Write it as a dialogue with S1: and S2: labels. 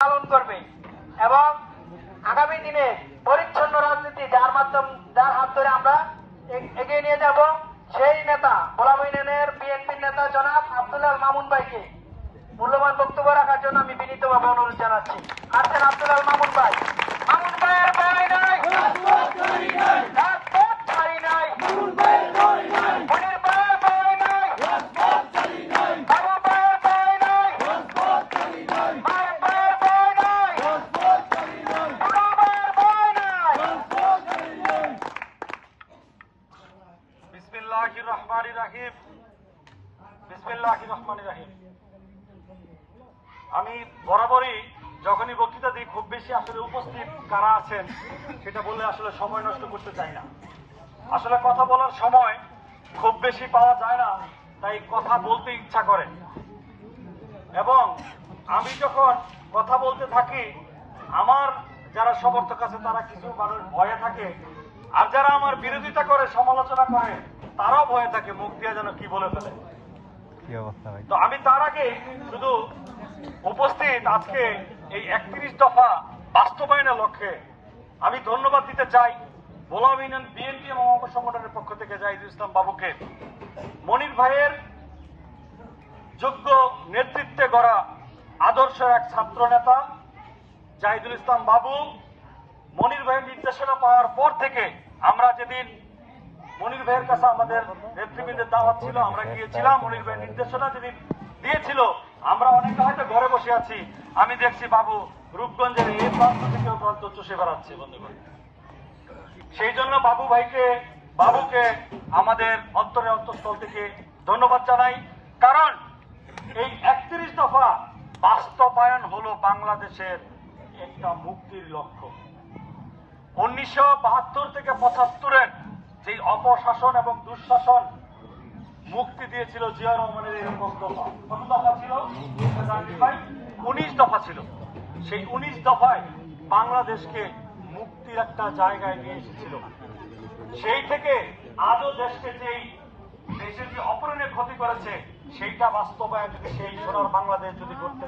S1: পালন করবে এবং আগামী দিনে পরিচ্ছন্ন রাজনীতি যার হাত ধরে আমরা এগিয়ে নিয়ে যাব সেই নেতা ভোলাব ইউনিয়নের বিএনপির নেতা জনাব আব্দুল মামুন ভাইকে মূল্যবান বক্তব্য রাখার জন্য আমি বিনীতভাবে অনুরোধ জানাচ্ছি। আসছেন আব্দুল মামুন ভাই। মামুন ভাইয়ের ভয় নাই, রাজপথ ছাড়ি নাই, মনির ভাইয়ের ভয় নাই, বাবু ভাইয়ের ভয় নাই, মায়ের ভাইয়ের ভয় নাই, বুড়ো ভাইয়ের ভয় নাই।
S2: বিসমিল্লাহির রহমানির রহিম। বিসমিল্লাহির রহমানির রহিম। আমি বরাবরই যখনই বক্তৃতা দিই খুব বেশি আসলে উপস্থিত কারা আছেন সেটা বললে আসলে সময় নষ্ট করতে চাই না। আসলে কথা বলার সময় খুব বেশি পাওয়া যায় না, তাই কথা বলতে ইচ্ছা করে এবং আমি যখন কথা বলতে থাকি আমার যারা সমর্থক আছে তারা কিছু মানুষ ভয়ে থাকে, আর যারা আমার বিরোধিতা করে সমালোচনা করে তারাও ভয়ে থাকে মুখ দিয়ে যেন কি বলে ফেলে। তো আমি তার আগে শুধু উপস্থিত আজকে এই 31 দফা বাস্তবায়নের লক্ষ্যে আমি ধন্যবাদ দিতে চাই ভোলা ইউনিয়ন বিএনপি এবং অঙ্গ সংগঠনের পক্ষ থেকে জাহিদুল ইসলাম বাবুকে। মনির ভাইয়ের যোগ্য নেতৃত্বে গড়া আদর্শ এক ছাত্র নেতা জাহিদুল ইসলাম বাবু মনির ভাইয়ের নির্দেশনা পাওয়ার পর থেকে আমরা যেদিন মনির ভাইয়ের কাছে আমাদের নেতৃবৃন্দের দাওয়াত ছিল আমরা গিয়েছিলাম, মনির ভাইয়ের নির্দেশনা যেদিন দিয়েছিল আমরা অনেকে হয়তো ঘরে বসে আছি, আমি দেখছি বাবু রূপগঞ্জের এই প্রান্ত থেকে ও প্রান্ত চষে বেড়াচ্ছে বন্ধুগণ। সেই জন্য বাবুকে আমাদের অন্তরে অন্তঃস্থল থেকে ধন্যবাদ জানাই, কারণ এই 31 দফা বাস্তবায়ন হলো বাংলাদেশের একটা মুক্তির লক্ষ্য। 1972 থেকে 75-এর যে অপশাসন এবং দুঃশাসন মুক্তি দিয়েছিল জিয়া রহমানের এরকম দফা, কত দফা ছিল? 19 দফা ছিল। সেই 19 দফায় বাংলাদেশকে মুক্তির একটা জায়গায় নিয়ে এসেছিল। সেই থেকে আজও দেশের যে অপরণীয় ক্ষতি করেছে সেইটা বাস্তবায়ন যদি সেই সোনার বাংলাদেশ যদি করতে